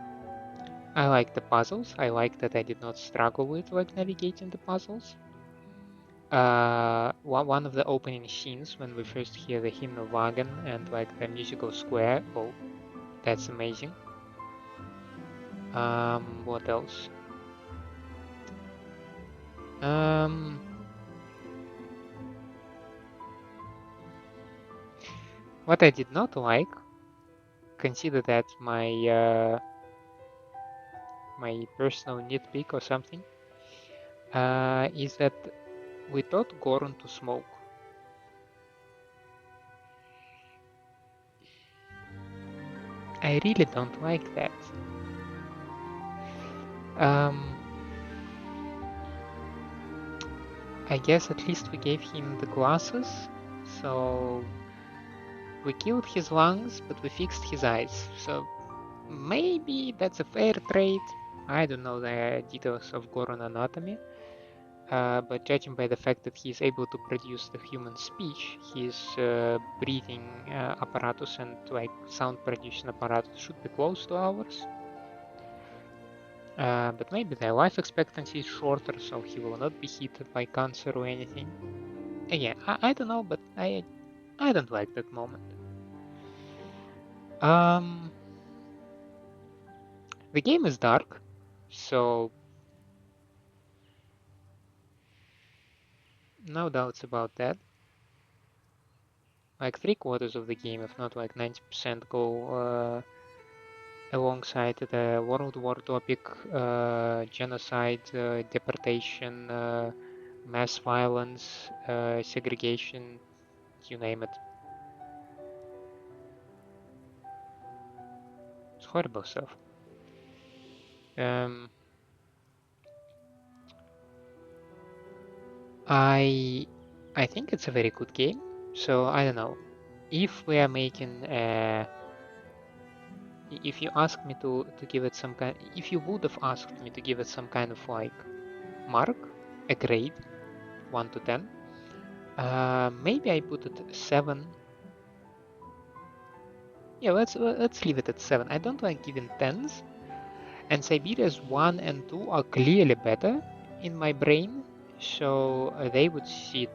I like the puzzles. I like that I did not struggle with like navigating the puzzles. One of the opening scenes when we first hear the hymn of Wagen and like the musical square. Oh, that's amazing. What else? What I did not like, consider that my my personal nitpick or something, is that we taught Goron to smoke. I really don't like that. I guess at least we gave him the glasses, so we killed his lungs, but we fixed his eyes. So maybe that's a fair trade. I don't know the details of Goron anatomy. but judging by the fact that he is able to produce the human speech, his breathing apparatus and like sound producing apparatus should be close to ours. But maybe their life expectancy is shorter, so he will not be hit by cancer or anything. Again, I don't know, but I don't like that moment. The game is dark, so no doubts about that. Like 3/4 of the game, if not like 90%, go alongside the World War topic, genocide, deportation, mass violence, segregation, you name it. It's horrible stuff. I think it's a very good game. So I don't know if we are making if you ask me to give it some kind, if you would have asked me to give it some kind of like mark, a grade, 1 to 10, maybe I put it 7. Yeah, let's leave it at 7. I don't like giving 10s, and Siberia's 1 and 2 are clearly better in my brain, so they would sit.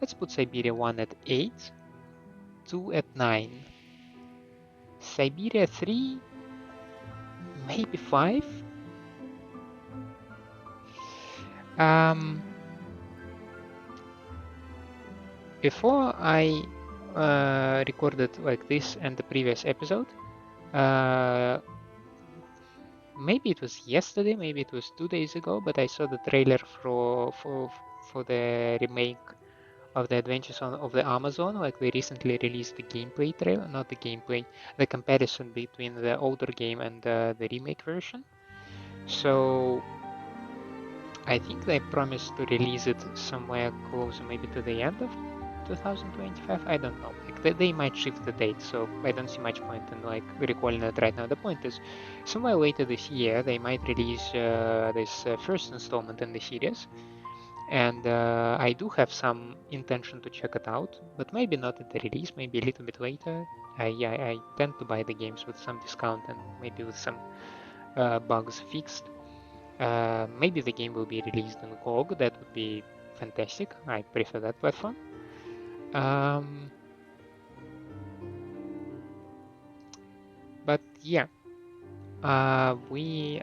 Let's put Syberia 1 at 8, 2 at 9. Syberia 3, maybe 5. Before I recorded like this and the previous episode, maybe it was yesterday, maybe it was 2 days ago, but I saw the trailer for the remake of the Adventures of the Amazon. Like they recently released the gameplay trailer, not the gameplay, the comparison between the older game and the remake version. So I think they promised to release it somewhere closer, maybe to the end of 2025. I don't know. Like they might shift the date, so I don't see much point in like recalling it right now. The point is, somewhere later this year they might release this first installment in the series. And I do have some intention to check it out, but maybe not at the release, maybe a little bit later. I tend to buy the games with some discount and maybe with some bugs fixed. Maybe the game will be released in GOG, that would be fantastic. I prefer that platform. But yeah, we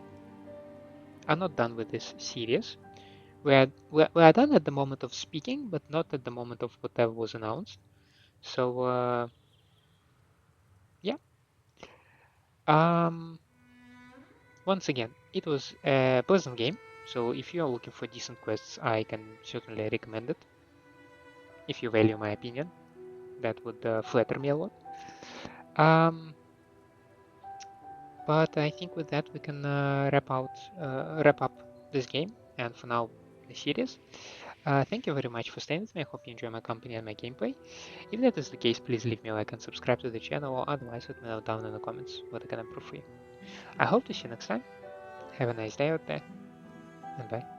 are not done with this series. We are done at the moment of speaking, but not at the moment of whatever was announced. So yeah. Once again, it was a pleasant game. So if you are looking for decent quests, I can certainly recommend it. If you value my opinion, that would flatter me a lot. But I think with that we can wrap up this game, and for now the series. Thank you very much for staying with me. I hope you enjoy my company and my gameplay. If that is the case, please leave me a like and subscribe to the channel, or otherwise let me know down in the comments what I can improve for you. I hope to see you next time. Have a nice day out there, and bye.